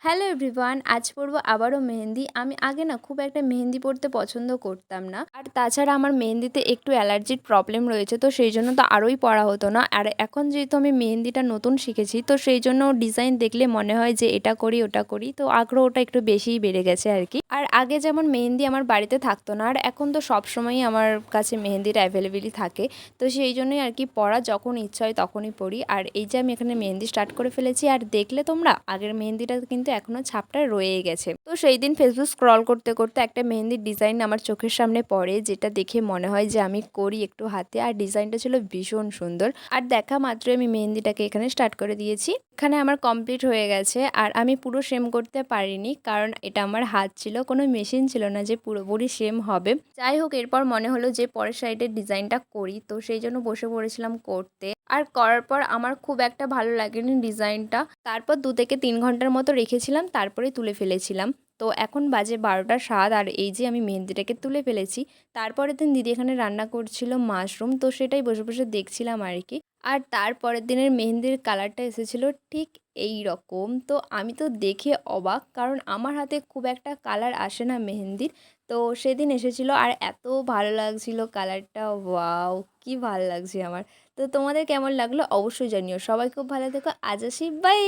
Hello everyone, আজ পড়বো আবারও মেহেন্দি। আমি আগে না খুব একটা মেহেন্দি পড়তে পছন্দ করতাম না। আর তাছাড়া আমার মেহেন্দিতে একটু অ্যালার্জির প্রবলেম রয়েছে, তো সেই জন্য তো আরোই পড়া হতো না। আর এখন যেহেতু আমি মেহেন্দিটা নতুন শিখেছি, তো সেই জন্য ডিজাইন দেখলে মনে হয় যে এটা করি ওটা করি, তো আগ্রহটা একটু বেশিই বেড়ে গেছে আর কি। আর আগে যেমন মেহেন্দি আমার বাড়িতে থাকতো না, আর এখন তো সবসময়ই আমার কাছে মেহেন্দির অ্যাভেলেবেলই থাকে। তো সেই জন্যই আর কি পড়া যখন ইচ্ছা হয় তখনই পড়ি। আর এই যে আমি এখানে মেহেন্দি স্টার্ট করে ফেলেছি, আর দেখলে তোমরা আগের মেহেন্দিটা কিন্তু এখনো ছাপটা রয়েই গেছে। তো সেই দিন ফেসবুক স্ক্রল করতে করতে একটা মেহেন্দির ডিজাইন আমার চোখের সামনে পড়ে, যেটা দেখে মনে হয় যে আমি করি একটু হাতে। আর ডিজাইনটা ছিল ভীষণ সুন্দর, আর দেখা মাত্রই আমি মেহেন্দিটাকে এখানে স্টার্ট করে দিয়েছি। এখানে আমার কমপ্লিট হয়ে গেছে, আর আমি পুরো সেম করতে পারিনি, কারণ এটা আমার হাত ছিল, কোনো মেশিন ছিল না যে পুরোপুরি সেম হবে। যাই হোক, এরপর মনে হলো যে পরের সাইডের ডিজাইনটা করি, তো সেই জন্য বসে পড়েছিলাম করতে। আর করার পর আমার খুব একটা ভালো লাগেনি ডিজাইনটা। তারপর 2 থেকে 3 ঘন্টার মতো রেখেছিলাম, তারপরে তুলে ফেলেছিলাম। তো এখন বাজে 12টা 7, আর এই যে আমি মেহেন্দিটাকে তুলে ফেলেছি। তারপরের দিন দিদি এখানে রান্না করছিল মাশরুম, তো সেটাই বসে বসে দেখছিলাম আর কি। আর তারপরের দিনের মেহেন্দির কালারটা এসেছিল ঠিক এই রকম। তো আমি তো দেখে অবাক, কারণ আমার হাতে খুব একটা কালার আসে না মেহেন্দির। তো সেদিন এসেছিল, আর এত ভালো লাগছিল কালারটা, ওয়াও কি ভালো লাগছে আমার। তো তোমাদের কেমন লাগলো অবশ্যই জানিও। সবাই খুব ভালো থেকো, আজ আসি, বাই।